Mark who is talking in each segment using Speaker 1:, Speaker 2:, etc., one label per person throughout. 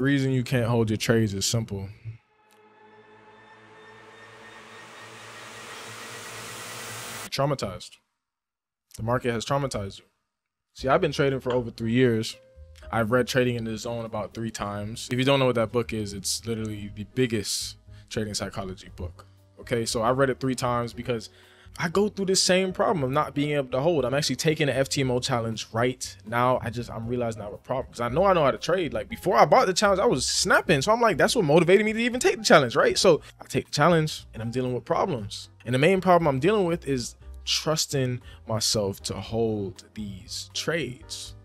Speaker 1: The reason you can't hold your trades is simple. You're traumatized. The market has traumatized you. See, I've been trading for over 3 years. I've read Trading in the Zone about 3 times. If you don't know what that book is, it's literally the biggest trading psychology book. Okay, so I read it 3 times because I go through this same problem of not being able to hold. I'm actually taking the FTMO challenge right now. I'm realizing I have a problem because I know how to trade. Like before I bought the challenge, I was snapping. So I'm like, that's what motivated me to even take the challenge, right? So I take the challenge and I'm dealing with problems. And the main problem I'm dealing with is trusting myself to hold these trades.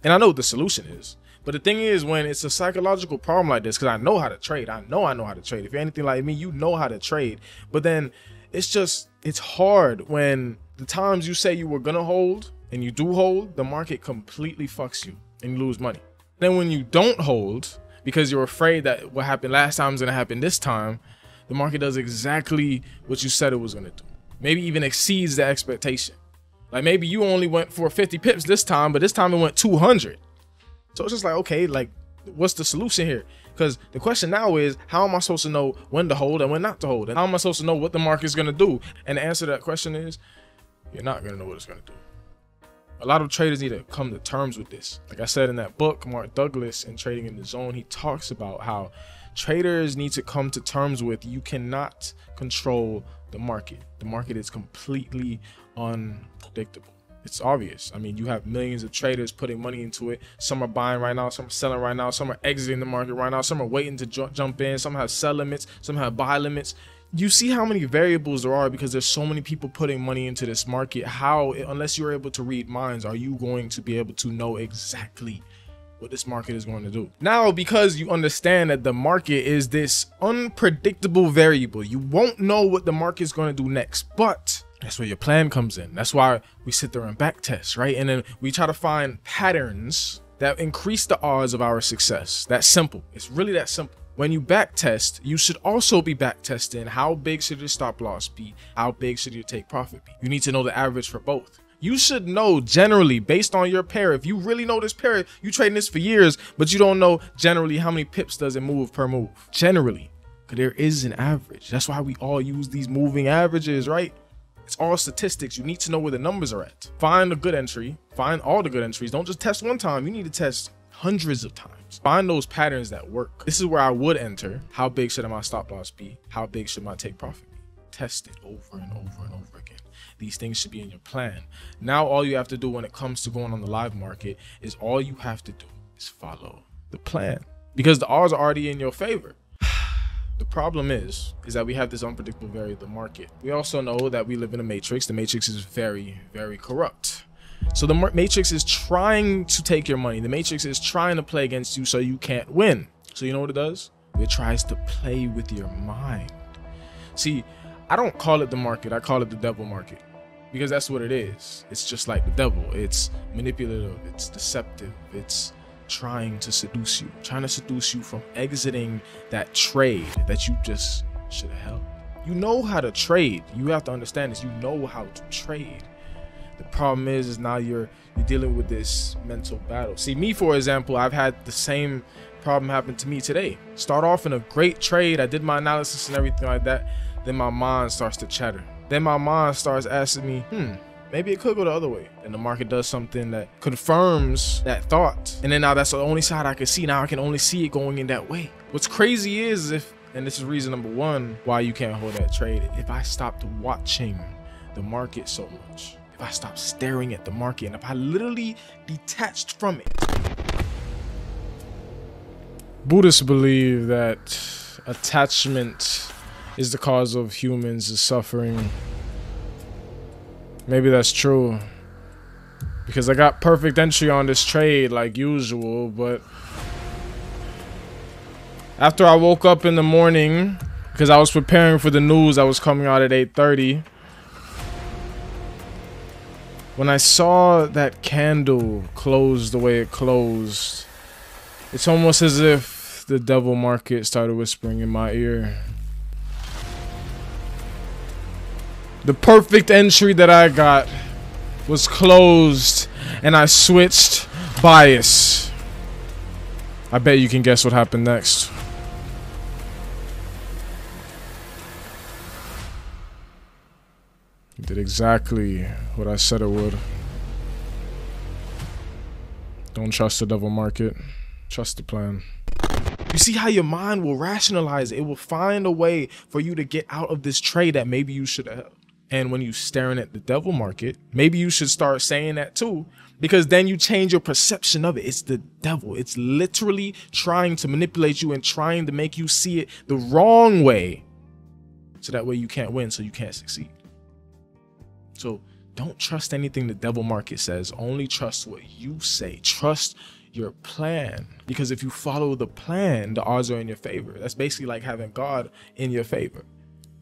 Speaker 1: And I know what the solution is. But the thing is, when it's a psychological problem like this, because I know how to trade. I know how to trade. If you're anything like me, you know how to trade. But then it's hard when the times you say you were gonna hold and you do hold, the market completely fucks you and you lose money. Then when you don't hold because you're afraid that what happened last time is gonna happen this time, the market does exactly what you said it was gonna do. Maybe even exceeds the expectation. Like maybe you only went for 50 pips this time, but this time it went 200. So it's just like, okay, like what's the solution here? Because the question now is, how am I supposed to know when to hold and when not to hold? And how am I supposed to know what the market's going to do? And the answer to that question is, you're not going to know what it's going to do. A lot of traders need to come to terms with this. Like I said in that book, Mark Douglas in Trading in the Zone, he talks about how traders need to come to terms with you cannot control the market. The market is completely unpredictable. It's obvious. I mean, you have millions of traders putting money into it. Some are buying right now, some are selling right now, some are exiting the market right now, some are waiting to jump in, some have sell limits, some have buy limits. You see how many variables there are because there's so many people putting money into this market. How, unless you're able to read minds, are you going to be able to know exactly what this market is going to do? Now, because you understand that the market is this unpredictable variable, you won't know what the market is going to do next, but that's where your plan comes in. That's why we sit there and back test, right? And then we try to find patterns that increase the odds of our success. That's simple. It's really that simple. When you back test, you should also be back testing how big should your stop loss be? How big should your take profit be? You need to know the average for both. You should know generally based on your pair. If you really know this pair, you trading this for years, but you don't know generally how many pips does it move per move. Generally, because there is an average. That's why we all use these moving averages, right? It's all statistics. You need to know where the numbers are at. Find a good entry. Find all the good entries. Don't just test one time. You need to test hundreds of times. Find those patterns that work. This is where I would enter. How big should my stop loss be? How big should my take profit be? Test it over and over and over again. These things should be in your plan. Now all you have to do when it comes to going on the live market is all you have to do is follow the plan, because the odds are already in your favor. The problem is that we have this unpredictable variable market. We also know that we live in a matrix. The matrix is very, very corrupt. So the matrix is trying to take your money. The matrix is trying to play against you so you can't win. So you know what it does? It tries to play with your mind. See, I don't call it the market. I call it the devil market, because that's what it is. It's just like the devil. It's manipulative. It's deceptive. It's trying to seduce you from exiting that trade that you just should have held. You know how to trade. You have to understand this. You know how to trade. The problem is now you're dealing with this mental battle. See, me, for example, I've had the same problem happen to me today. Start off in a great trade. I did my analysis and everything like that. Then my mind starts to chatter. Then my mind starts asking me, maybe it could go the other way. And the market does something that confirms that thought. And then now that's the only side I can see. Now I can only see it going in that way. What's crazy is and this is reason number one why you can't hold that trade, if I stopped watching the market so much, if I stopped staring at the market, and if I literally detached from it. Buddhists believe that attachment is the cause of humans' suffering. Maybe that's true, because I got perfect entry on this trade like usual, but after I woke up in the morning, because I was preparing for the news that was coming out at 8:30, when I saw that candle close the way it closed, it's almost as if the devil market started whispering in my ear. The perfect entry that I got was closed, and I switched bias. I bet you can guess what happened next. It did exactly what I said it would. Don't trust the devil market. Trust the plan. You see how your mind will rationalize it. It will find a way for you to get out of this trade that maybe you should have. And when you're staring at the devil market, maybe you should start saying that too, because then you change your perception of it. It's the devil. It's literally trying to manipulate you and trying to make you see it the wrong way. So that way you can't win, so you can't succeed. So don't trust anything the devil market says. Only trust what you say. Trust your plan. Because if you follow the plan, the odds are in your favor. That's basically like having God in your favor.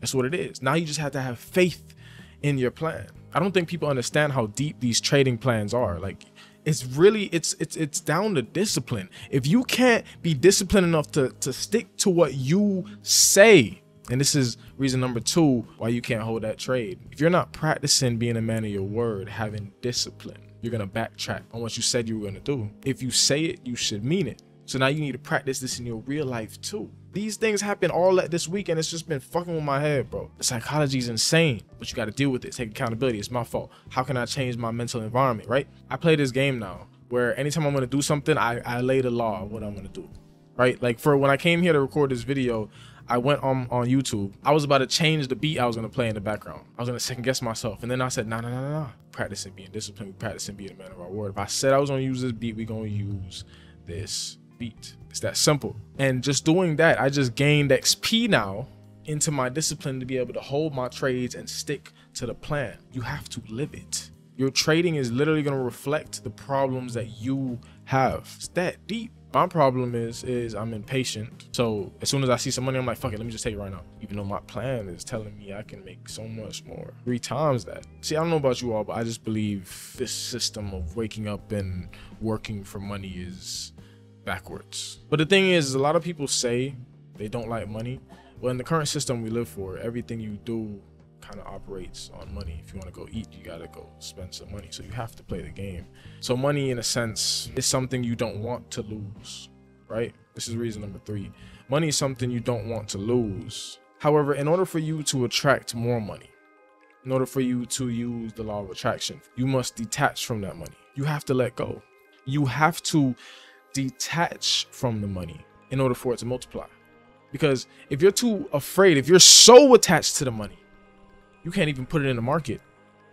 Speaker 1: That's what it is. Now you just have to have faith in your plan. I don't think people understand how deep these trading plans are. Like, it's really, it's down to discipline. If you can't be disciplined enough to stick to what you say, and this is reason number 2 why you can't hold that trade. If you're not practicing being a man of your word, having discipline, you're going to backtrack on what you said you were going to do. If you say it, you should mean it. So now you need to practice this in your real life too. These things happen all this week and it's just been fucking with my head, bro. The psychology is insane, but you got to deal with it. Take accountability. It's my fault. How can I change my mental environment, right? I play this game now where anytime I'm going to do something, I lay the law of what I'm going to do, right? Like for when I came here to record this video, I went on YouTube. I was about to change the beat I was going to play in the background. I was going to second guess myself. And then I said, nah. Practicing being disciplined. Practicing being a man of our word. If I said I was going to use this beat, we're going to use this beat. It's that simple. And just doing that, I just gained XP now into my discipline to be able to hold my trades and stick to the plan. You have to live it. Your trading is literally going to reflect the problems that you have. It's that deep. My problem is I'm impatient. So as soon as I see some money, I'm like, fuck it, let me just take it right now. Even though my plan is telling me I can make so much more. 3 times that. See, I don't know about you all, but I just believe this system of waking up and working for money is backwards. But the thing is, a lot of people say they don't like money. Well, in the current system we live for, everything you do kind of operates on money. If you want to go eat, you got to go spend some money. So you have to play the game. So money, in a sense, is something you don't want to lose, right? This is reason number 3. Money is something you don't want to lose. However, in order for you to attract more money, in order for you to use the law of attraction, you must detach from that money. You have to let go. You have to detach from the money in order for it to multiply. Because if you're too afraid, if you're so attached to the money, you can't even put it in the market.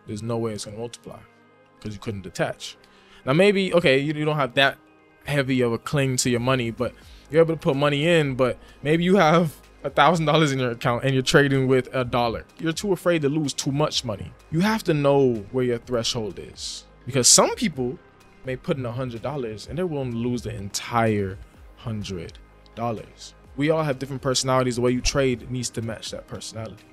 Speaker 1: There's no way it's going to multiply because you couldn't detach. Now, maybe, okay, you don't have that heavy of a cling to your money, but you're able to put money in, but maybe you have $1,000 in your account and you're trading with $1. You're too afraid to lose too much money. You have to know where your threshold is, because some people may put in $100 and they're willing to lose the entire $100. We all have different personalities. The way you trade needs to match that personality.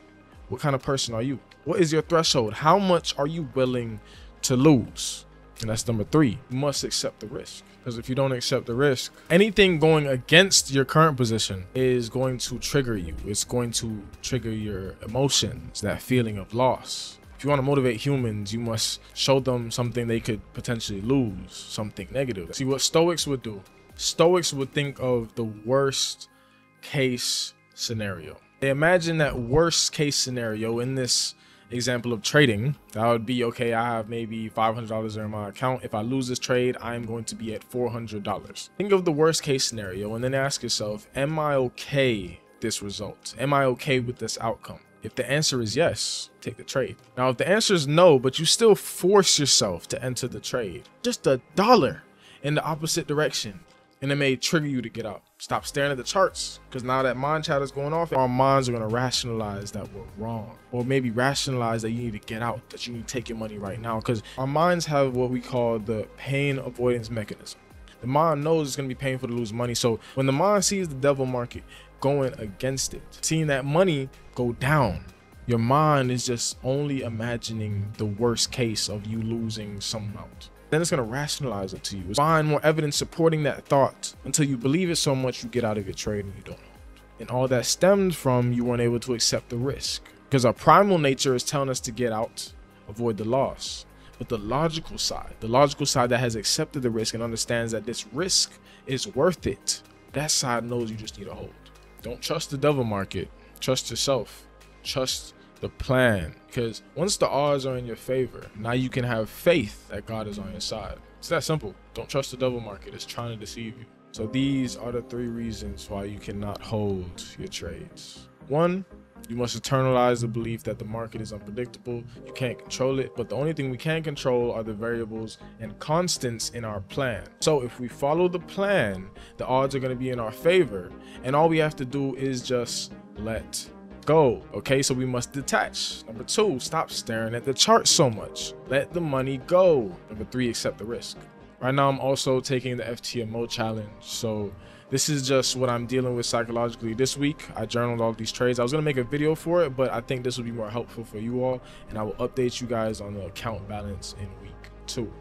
Speaker 1: What kind of person are you? What is your threshold? How much are you willing to lose? And that's number 3. You must accept the risk. Because if you don't accept the risk, anything going against your current position is going to trigger you. It's going to trigger your emotions, that feeling of loss. If you want to motivate humans, you must show them something they could potentially lose, something negative. See, what Stoics would do, Stoics would think of the worst case scenario. They imagine that worst case scenario in this example of trading. That would be, okay, I have maybe $500 in my account. If I lose this trade, I'm going to be at $400. Think of the worst case scenario and then ask yourself, am I okay with this result? Am I okay with this outcome? If the answer is yes, take the trade. Now, if the answer is no, but you still force yourself to enter the trade, just $1 in the opposite direction, and it may trigger you to get out. Stop staring at the charts, because now that mind chatter is going off, our minds are going to rationalize that we're wrong, or maybe rationalize that you need to get out, that you need to take your money right now, because our minds have what we call the pain avoidance mechanism. The mind knows it's going to be painful to lose money. So when the mind sees the devil market going against it, seeing that money go down, your mind is just only imagining the worst case of you losing some amount. Then it's going to rationalize it to you. Find more evidence supporting that thought until you believe it so much you get out of your trade and you don't hold. And all that stems from you weren't able to accept the risk, because our primal nature is telling us to get out, avoid the loss. But the logical side that has accepted the risk and understands that this risk is worth it, that side knows you just need to hold. Don't trust the devil market. Trust yourself. Trust the plan. Because once the odds are in your favor, now you can have faith that God is on your side. It's that simple. Don't trust the devil market. It's trying to deceive you. So these are the 3 reasons why you cannot hold your trades. 1, you must internalize the belief that the market is unpredictable. You can't control it, but the only thing we can control are the variables and constants in our plan. So if we follow the plan, the odds are going to be in our favor, and all we have to do is just let go. Okay, so we must detach. Number 2, stop staring at the chart so much. Let the money go. Number 3, accept the risk. Right now, I'm also taking the FTMO challenge. So this is just what I'm dealing with psychologically this week. I journaled all these trades. I was going to make a video for it, but I think this will be more helpful for you all. And I will update you guys on the account balance in week 2.